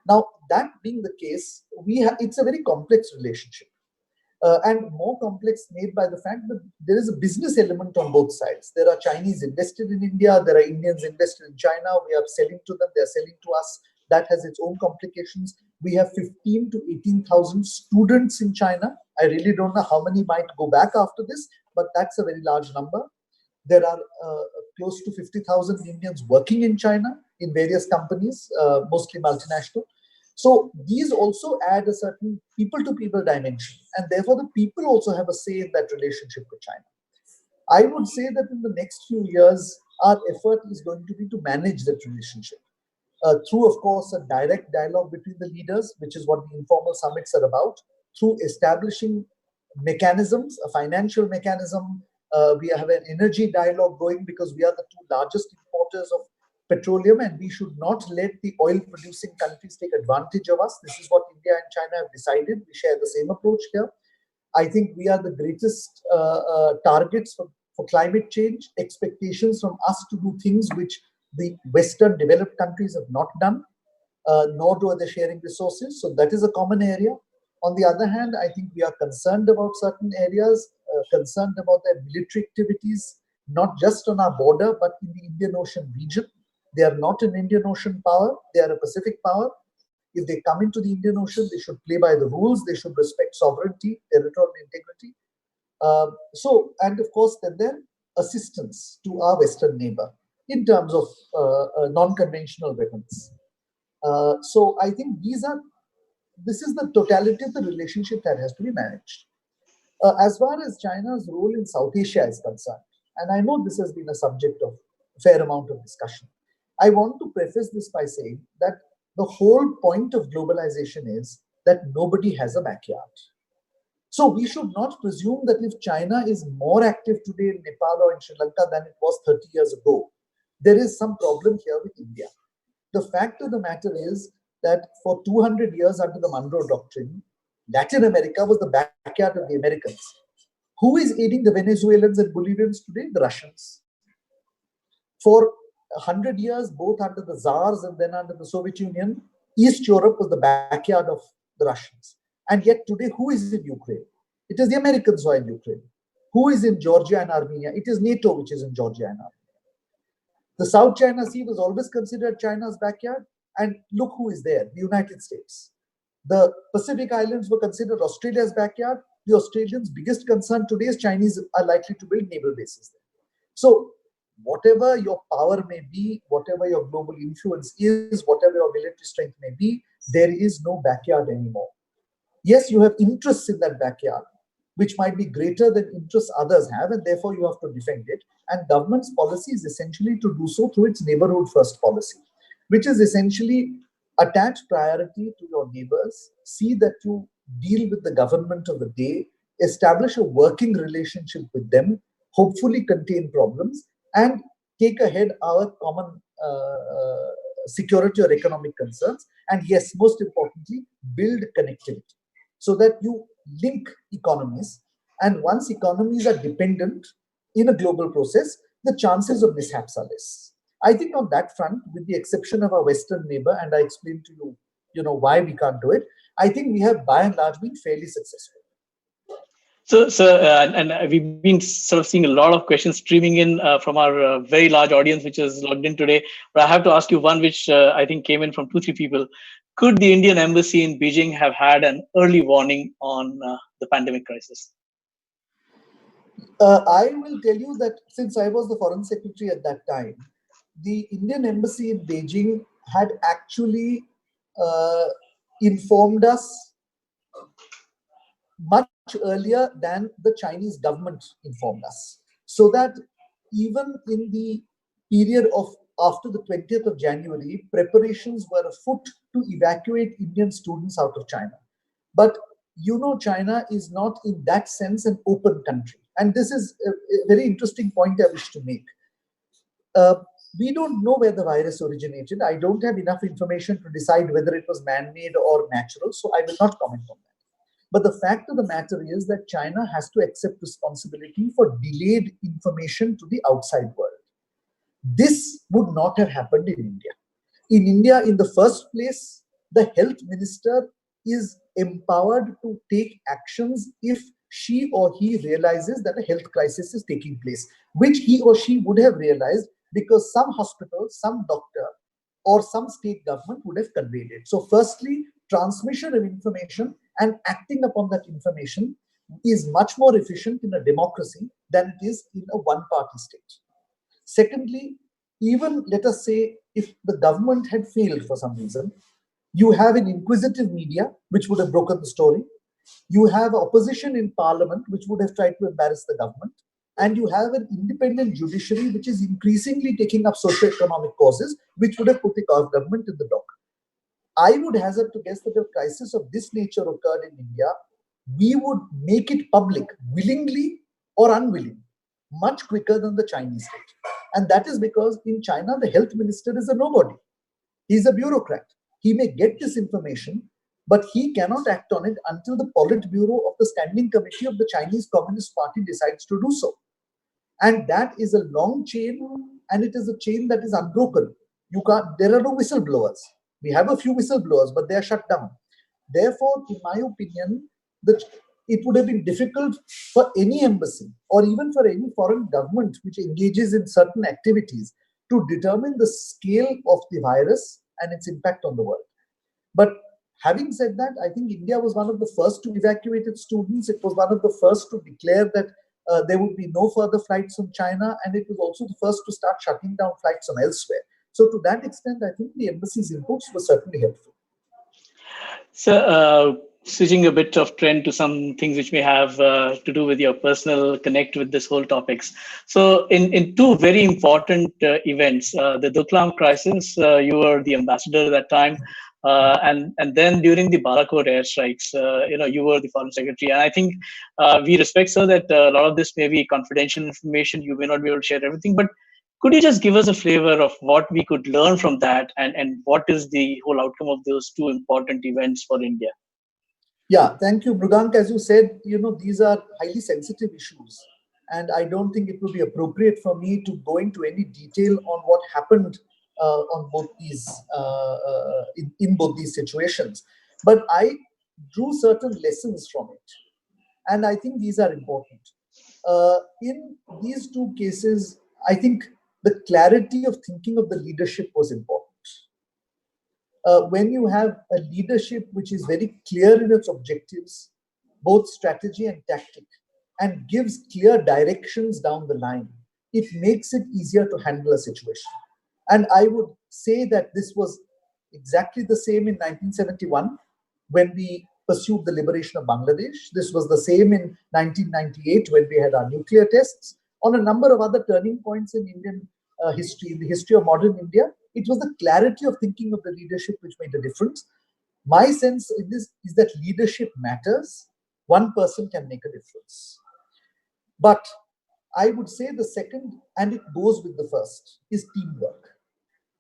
Now, that being the case, it's a very complex relationship. And more complex made by the fact that there is a business element on both sides. There are Chinese invested in India, there are Indians invested in China. We are selling to them, they are selling to us. That has its own complications. We have 15 to 18,000 students in China. I really don't know how many might go back after this, but that's a very large number. There are close to 50,000 Indians working in China in various companies, mostly multinational. So these also add a certain people-to-people dimension, and therefore the people also have a say in that relationship with China. I would say that in the next few years, our effort is going to be to manage that relationship through, of course, a direct dialogue between the leaders, which is what the informal summits are about, through establishing mechanisms, a financial mechanism. We have an energy dialogue going because we are the two largest importers of petroleum, and we should not let the oil producing countries take advantage of us. This is what India and China have decided. We share the same approach here. I think we are the greatest targets for climate change, expectations from us to do things which the Western developed countries have not done, nor do they sharing resources. So that is a common area. On the other hand, I think we are concerned about certain areas, concerned about their military activities, not just on our border, but in the Indian Ocean region. They are not an Indian Ocean power, they are a Pacific power. If they come into the Indian Ocean, they should play by the rules, they should respect sovereignty, territorial integrity. And of course, then their assistance to our Western neighbor in terms of non-conventional weapons. So I think this is the totality of the relationship that has to be managed. As far as China's role in South Asia is concerned, and I know this has been a subject of a fair amount of discussion, I want to preface this by saying that the whole point of globalization is that nobody has a backyard. So we should not presume that if China is more active today in Nepal or in Sri Lanka than it was 30 years ago, there is some problem here with India. The fact of the matter is that for 200 years under the Monroe Doctrine, Latin America was the backyard of the Americans. Who is aiding the Venezuelans and Bolivians today? The Russians. For 100 years, both under the Tsars and then under the Soviet Union, East Europe was the backyard of the Russians. And yet today, who is in Ukraine? It is the Americans who are in Ukraine. Who is in Georgia and Armenia? It is NATO which is in Georgia and Armenia. The South China Sea was always considered China's backyard, and look who is there, the United States. The Pacific Islands were considered Australia's backyard. The Australians' biggest concern today is Chinese are likely to build naval bases there. So whatever your power may be, whatever your global influence is, whatever your military strength may be, there is no backyard anymore. Yes, you have interests in that backyard, which might be greater than interests others have, and therefore you have to defend it. And government's policy is essentially to do so through its neighborhood first policy, which is essentially attach priority to your neighbors, see that you deal with the government of the day, establish a working relationship with them, hopefully contain problems, and take ahead our common security or economic concerns. And yes, most importantly, build connectivity so that you link economies. And once economies are dependent in a global process, the chances of mishaps are less. I think on that front, with the exception of our Western neighbor, and I explained to you, why we can't do it, I think we have by and large been fairly successful.
So, we've been sort of seeing a lot of questions streaming in from our very large audience, which is logged in today. But I have to ask you one, which I think came in from 2, 3 people. Could the Indian embassy in Beijing have had an early warning on the pandemic crisis?
I will tell you that since I was the foreign secretary at that time, the Indian embassy in Beijing had actually uh, informed us much earlier than the Chinese government informed us. So that even in the period of after the 20th of January, preparations were afoot to evacuate Indian students out of China. But China is not in that sense an open country. And this is a very interesting point I wish to make. Uh, we don't know where the virus originated. I don't have enough information to decide whether it was man made or natural, so I will not comment on that. But the fact of the matter is that China has to accept responsibility for delayed information to the outside world. This would not have happened in India. In India, in the first place, the health minister is empowered to take actions if she or he realizes that a health crisis is taking place, which he or she would have realized because some hospital, some doctor, or some state government would have conveyed it. So, firstly, transmission of information and acting upon that information is much more efficient in a democracy than it is in a one party state. Secondly, even let us say if the government had failed for some reason, you have an inquisitive media which would have broken the story. You have opposition in parliament which would have tried to embarrass the government. And you have an independent judiciary which is increasingly taking up socio-economic causes which would have put the government in the dock. I would hazard to guess that if a crisis of this nature occurred in India, we would make it public willingly or unwilling much quicker than the Chinese did. And that is because in China, the health minister is a nobody. He's a bureaucrat. He may get this information, but he cannot act on it until the Politburo of the Standing Committee of the Chinese Communist Party decides to do so. And that is a long chain, and it is a chain that is unbroken. There are no whistleblowers. We have a few whistleblowers, but they are shut down. Therefore, in my opinion, it would have been difficult for any embassy or even for any foreign government which engages in certain activities to determine the scale of the virus and its impact on the world. But having said that, I think India was one of the first to evacuate its students. It was one of the first to declare that there would be no further flights from China, and it was also the first to start shutting down flights from elsewhere. So to that extent, I think the embassy's inputs were certainly helpful.
So, switching a bit of trend to some things which may have to do with your personal connect with this whole topics. So, in 2 very important events, the Doklam crisis, you were the ambassador at that time, and then during the Balakot airstrikes, you were the foreign secretary. And I think we respect, sir, that a lot of this may be confidential information. You may not be able to share everything, but could you just give us a flavor of what we could learn from that, and what is the whole outcome of those 2 important events for India?
Yeah, thank you, Mrugank. As you said, these are highly sensitive issues, and I don't think it would be appropriate for me to go into any detail on what happened on both these in both these situations. But I drew certain lessons from it, and I think these are important. In these two cases, I think the clarity of thinking of the leadership was important. When you have a leadership which is very clear in its objectives, both strategy and tactic, and gives clear directions down the line, it makes it easier to handle a situation. And I would say that this was exactly the same in 1971 when we pursued the liberation of Bangladesh. This was the same in 1998 when we had our nuclear tests. On a number of other turning points in Indian history, in the history of modern India, it was the clarity of thinking of the leadership which made a difference. My sense in this is that leadership matters. One person can make a difference. But I would say the second, and it goes with the first, is teamwork.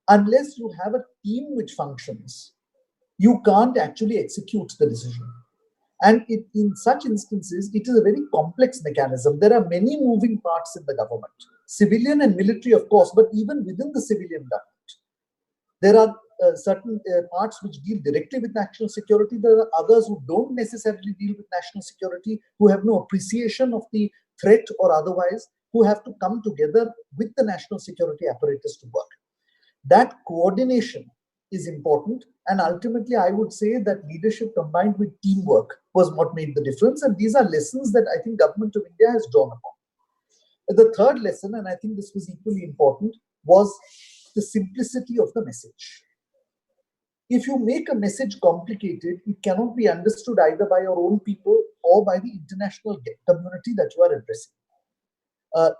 Unless you have a team which functions, you can't actually execute the decision. And in such instances, it is a very complex mechanism. There are many moving parts in the government, civilian and military, of course, but even within the civilian government, there are certain parts which deal directly with national security. There are others who don't necessarily deal with national security, who have no appreciation of the threat or otherwise, who have to come together with the national security apparatus to work. That coordination is important. And ultimately, I would say that leadership combined with teamwork was what made the difference. And these are lessons that I think government of India has drawn upon. The third lesson, and I think this was equally important, was the simplicity of the message. If you make a message complicated, it cannot be understood either by your own people or by the international community that you are addressing.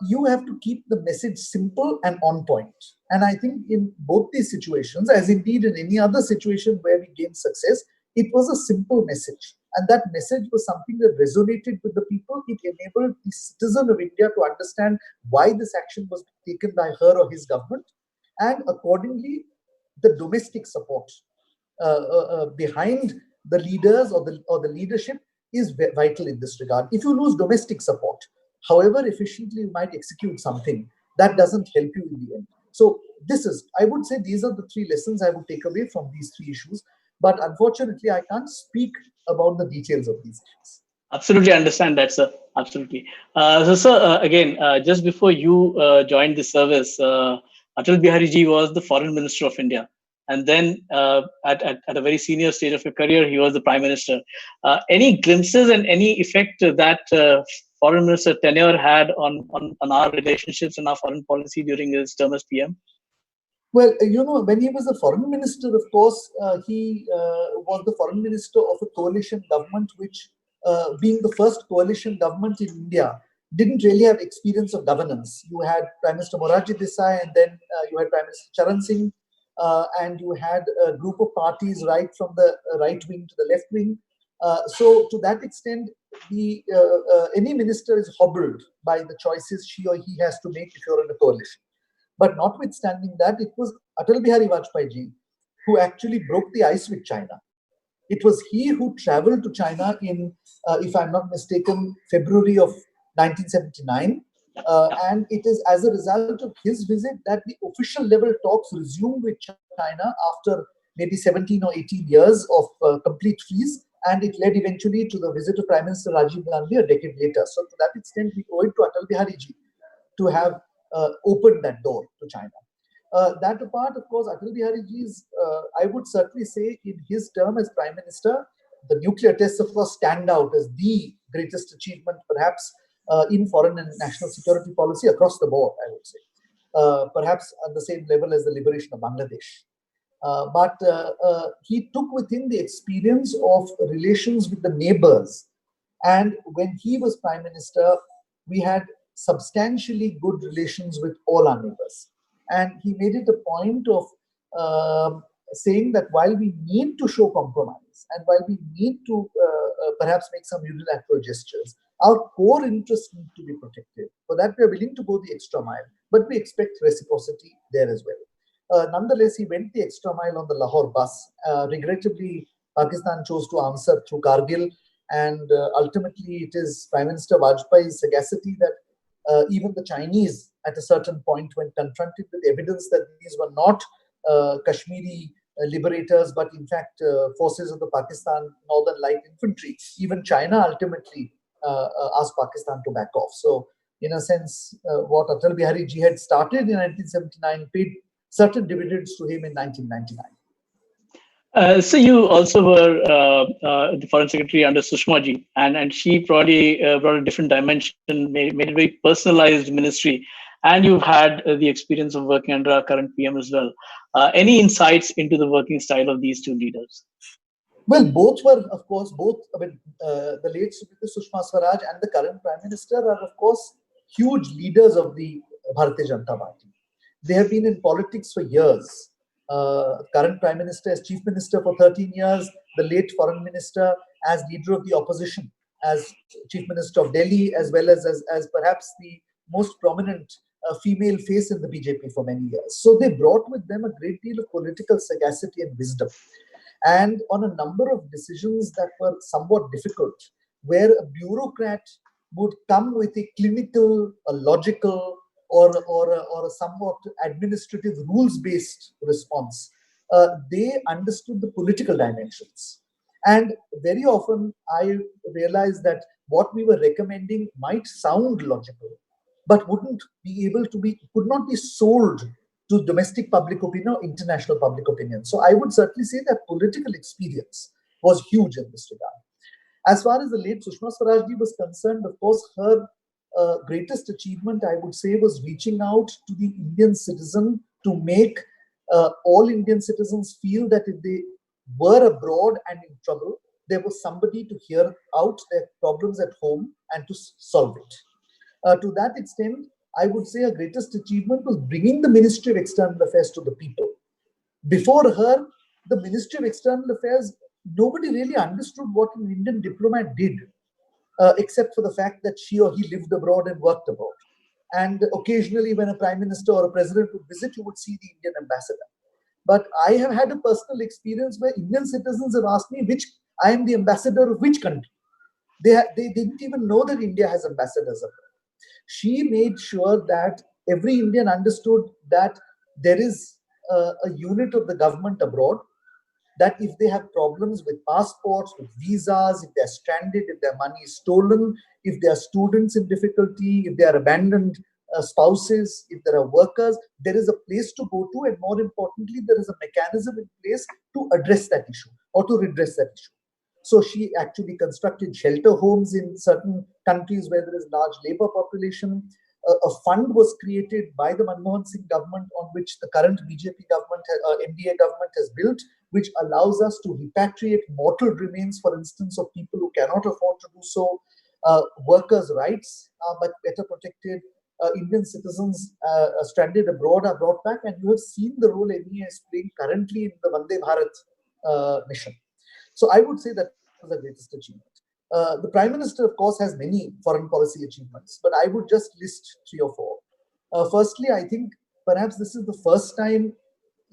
You have to keep the message simple and on point. And I think in both these situations, as indeed in any other situation where we gain success, it was a simple message. And that message was something that resonated with the people. It enabled the citizen of India to understand why this action was taken by her or his government. And accordingly, the domestic support behind the leaders or the leadership is vital in this regard. If you lose domestic support, however efficiently you might execute something, that doesn't help you in the end. So I would say these are the three lessons I would take away from these three issues. But unfortunately, I can't speak about the details of these issues.
Absolutely understand that, sir. Absolutely. Sir, again, just before you joined the service, Atal Bihari Ji was the foreign minister of India. And then at a very senior stage of your career, he was the prime minister. Any glimpses and any effect that foreign minister tenure had on our relationships and our foreign policy during his term as PM?
Well, when he was a foreign minister, of course, he was the foreign minister of a coalition government, which, being the first coalition government in India, didn't really have experience of governance. You had Prime Minister Morarji Desai, and then you had Prime Minister Charan Singh, and you had a group of parties right from the right wing to the left wing. So to that extent, any minister is hobbled by the choices she or he has to make if you're in a coalition. But notwithstanding that, it was Atal Bihari Vajpayee ji who actually broke the ice with China. It was he who traveled to China in, if I'm not mistaken, February of 1979. And it is as a result of his visit that the official level talks resumed with China after maybe 17 or 18 years of complete freeze. And it led eventually to the visit of Prime Minister Rajiv Gandhi a decade later. So to that extent, we owe it to Atal Bihari ji to have opened that door to China. That apart, of course, Atal Bihari ji's, I would certainly say in his term as Prime Minister, the nuclear tests, of course, stand out as the greatest achievement, perhaps, in foreign and national security policy across the board, I would say. Perhaps at the same level as the liberation of Bangladesh. But he took with him the experience of relations with the neighbors. And when he was Prime Minister, we had substantially good relations with all our neighbors. And he made it a point of saying that while we need to show compromise and while we need to perhaps make some unilateral gestures, our core interests need to be protected. For that, we are willing to go the extra mile, but we expect reciprocity there as well. Nonetheless, he went the extra mile on the Lahore bus. Regrettably, Pakistan chose to answer through Kargil, and ultimately it is Prime Minister Vajpayee's sagacity that even the Chinese, at a certain point, when confronted with evidence that these were not Kashmiri liberators, but in fact forces of the Pakistan Northern Light Infantry, even China ultimately asked Pakistan to back off. So, in a sense, what Atal Bihari ji had started in 1979 paid certain dividends to him in 1999.
So you also were the foreign secretary under Sushma ji, and she probably brought a different dimension, made a very personalized ministry, and you've had the experience of working under our current PM as well. Any insights into the working style of these two leaders?
Well, both were, of course, the late Sushma Swaraj and the current Prime Minister are, of course, huge leaders of the Bharatiya Janata Party. They have been in politics for years. Current Prime Minister as Chief Minister for 13 years, the late foreign minister, as leader of the opposition, as chief minister of Delhi, as well as perhaps the most prominent female face in the BJP for many years. So they brought with them a great deal of political sagacity and wisdom. And on a number of decisions that were somewhat difficult, where a bureaucrat would come with a clinical, a logical, or a somewhat administrative rules-based response, they understood the political dimensions. And very often, I realized that what we were recommending might sound logical, but wouldn't be able to be, could not be sold to domestic public opinion or international public opinion. So I would certainly say that political experience was huge in this regard. As far as the late Sushma Swarajji was concerned, of course, her greatest achievement, I would say, was reaching out to the Indian citizen to make all Indian citizens feel that if they were abroad and in trouble, there was somebody to hear out their problems at home and to solve it. To that extent, I would say her greatest achievement was bringing the Ministry of External Affairs to the people. Before her, the Ministry of External Affairs, nobody really understood what an Indian diplomat did, except for the fact that she or he lived abroad and worked abroad. And occasionally, when a prime minister or a president would visit, you would see the Indian ambassador. But I have had a personal experience where Indian citizens have asked me which I am the ambassador of which country. They didn't even know that India has ambassadors abroad. She made sure that every Indian understood that there is a unit of the government abroad, that if they have problems with passports, with visas, if they're stranded, if their money is stolen, if they are students in difficulty, if they are abandoned spouses, if there are workers, there is a place to go to, and more importantly, there is a mechanism in place to address that issue or to redress that issue. So she actually constructed shelter homes in certain countries where there is large labor population. A fund was created by the Manmohan Singh government, on which the current BJP government, NDA government, has built, which allows us to repatriate mortal remains, for instance, of people who cannot afford to do so. Workers' rights are but better protected. Indian citizens stranded abroad are brought back, and you have seen the role NEA is playing currently in the Vande Bharat mission. So I would say that was the greatest achievement. The Prime Minister, of course, has many foreign policy achievements, but I would just list three or four. Firstly, I think perhaps this is the first time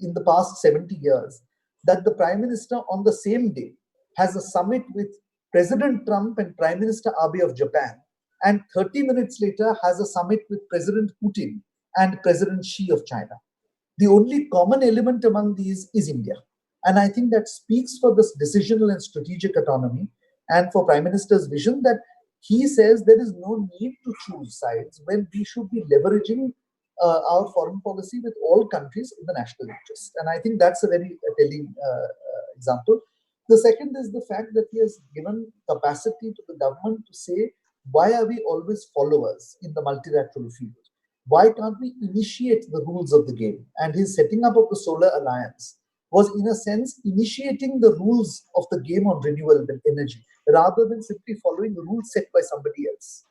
in the past 70 years that the Prime Minister on the same day has a summit with President Trump and Prime Minister Abe of Japan, and 30 minutes later has a summit with President Putin and President Xi of China. The only common element among these is India. And I think that speaks for this decisional and strategic autonomy, and for Prime Minister's vision that he says there is no need to choose sides when we should be leveraging our foreign policy with all countries in the national interest. And I think that's a very telling example. The second is the fact that he has given capacity to the government to say, why are we always followers in the multilateral field? Why can't we initiate the rules of the game? And his setting up of the Solar Alliance was, in a sense, initiating the rules of the game on renewable energy, rather than simply following the rules set by somebody else.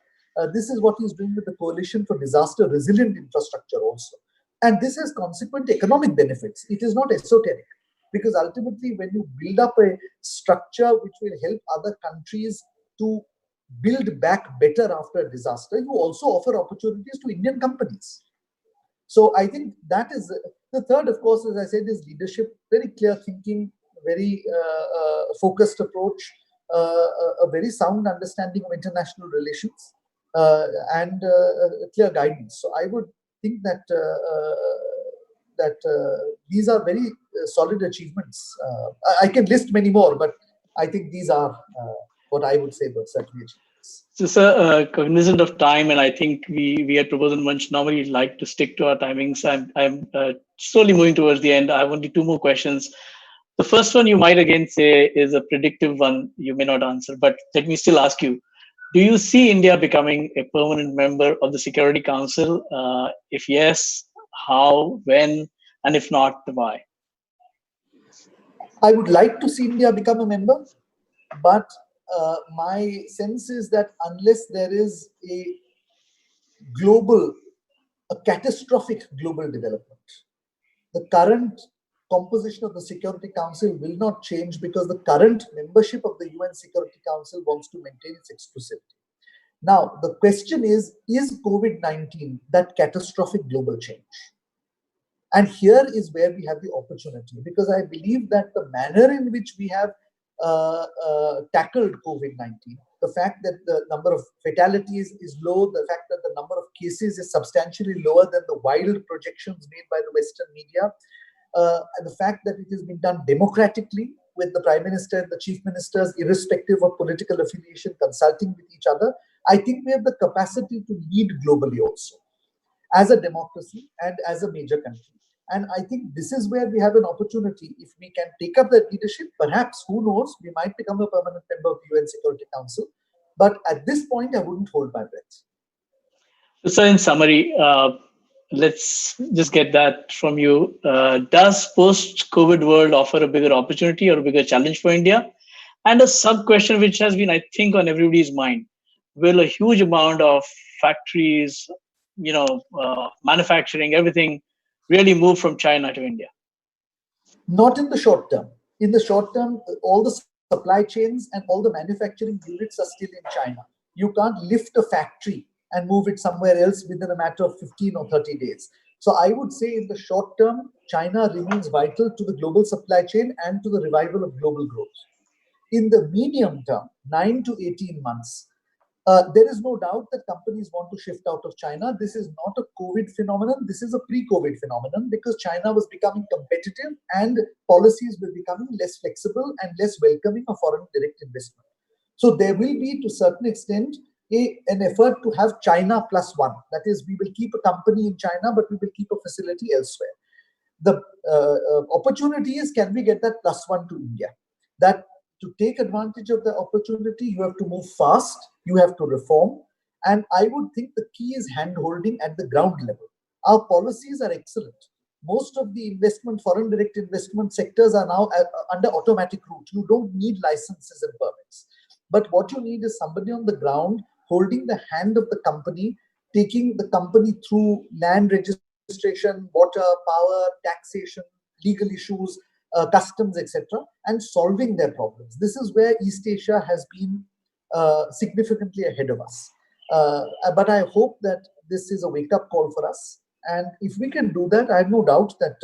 This is what he's doing with the Coalition for Disaster Resilient Infrastructure also. And this has consequent economic benefits. It is not esoteric, because ultimately, when you build up a structure which will help other countries to build back better after a disaster, you also offer opportunities to Indian companies. So I think that is the third, of course, as I said, is leadership, very clear thinking, very focused approach, a very sound understanding of international relations, and clear guidance. So I would think that these are very solid achievements. I can list many more, but I think these are what I would say were certainly achievements.
So, sir, cognizant of time, and I think we at Prabodhan Manch normally like to stick to our timings. I'm slowly moving towards the end. I have only two more questions. The first one you might again say is a predictive one. You may not answer, but let me still ask you: do you see India becoming a permanent member of the Security Council? If yes, how, when, and if not, why?
I would like to see India become a member, but my sense is that unless there is a global, a catastrophic global development, the current composition of the Security Council will not change because the current membership of the UN Security Council wants to maintain its exclusivity. Now, the question is COVID-19 that catastrophic global change? And here is where we have the opportunity, because I believe that the manner in which we have tackled COVID-19, the fact that the number of fatalities is low, the fact that the number of cases is substantially lower than the wild projections made by the Western media, and the fact that it has been done democratically with the Prime Minister and the Chief Ministers, irrespective of political affiliation, consulting with each other, I think we have the capacity to lead globally also, as a democracy and as a major country. And I think this is where we have an opportunity. If we can take up that leadership, perhaps, who knows, we might become a permanent member of the UN Security Council. But at this point, I wouldn't hold my breath.
So, in summary, let's just get that from you. Does post-COVID world offer a bigger opportunity or a bigger challenge for India? And a sub-question which has been, I think, on everybody's mind: will a huge amount of factories, manufacturing, everything, really move from China to India?
Not in the short term. In the short term, all the supply chains and all the manufacturing units are still in China. You can't lift a factory and move it somewhere else within a matter of 15 or 30 days. So I would say in the short term, China remains vital to the global supply chain and to the revival of global growth. In the medium term, 9 to 18 months, there is no doubt that companies want to shift out of China. This is not a COVID phenomenon. This is a pre-COVID phenomenon, because China was becoming competitive and policies were becoming less flexible and less welcoming of foreign direct investment. So there will be, to a certain extent, an effort to have China plus one. That is, we will keep a company in China, but we will keep a facility elsewhere. The opportunity is, can we get that plus one to India? That to take advantage of the opportunity, you have to move fast, you have to reform. And I would think the key is hand-holding at the ground level. Our policies are excellent. Most of the foreign direct investment sectors are now under automatic route. You don't need licenses and permits. But what you need is somebody on the ground holding the hand of the company, taking the company through land registration, water, power, taxation, legal issues, customs, etc., and solving their problems. This is where East Asia has been significantly ahead of us. But I hope that this is a wake-up call for us. And if we can do that, I have no doubt that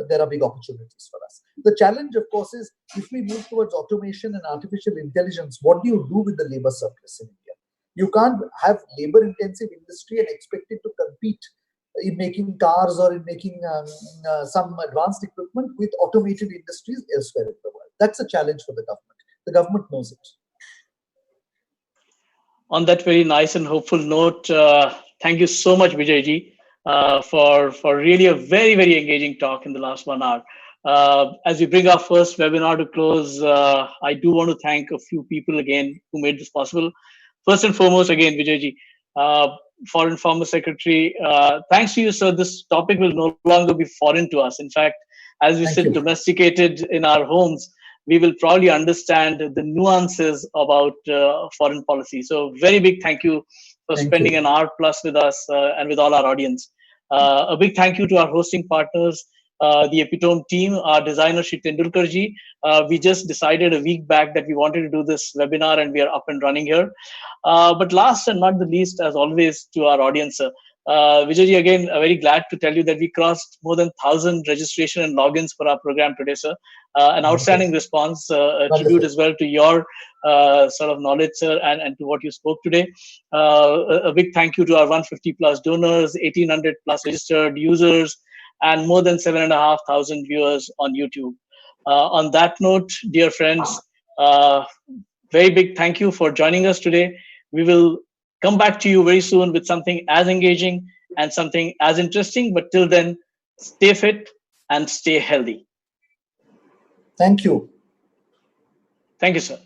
there are big opportunities for us. The challenge, of course, is if we move towards automation and artificial intelligence, what do you do with the labor surplus in India? You can't have labor-intensive industry and expect it to compete in making cars or in making some advanced equipment with automated industries elsewhere in the world. That's a challenge for the government. The government knows it.
On that very nice and hopeful note, thank you so much, Vijay for really a very, very engaging talk in the last 1 hour. As we bring our first webinar to close, I do want to thank a few people again who made this possible. First and foremost, again, Vijay, Foreign Former Secretary, thanks to you, sir, this topic will no longer be foreign to us. In fact, as we sit domesticated in our homes, we will probably understand the nuances about foreign policy. So very big thank you for spending an hour plus with us and with all our audience. A big thank you to our hosting partners, the Epitome team, our designer, Shri Tendulkarji. We just decided a week back that we wanted to do this webinar, and we are up and running here. But last and not the least, as always, to our audience, Vijay, again, very glad to tell you that we crossed more than 1,000 registration and logins for our program today, sir. An outstanding response, a tribute as well to your sort of knowledge, sir, and to what you spoke today. A big thank you to our 150 plus donors, 1,800 plus registered users, and more than 7,500 viewers on YouTube. On that note, dear friends, very big thank you for joining us today. We will come back to you very soon with something as engaging and something as interesting. But till then, stay fit and stay healthy.
Thank you.
Thank you, sir.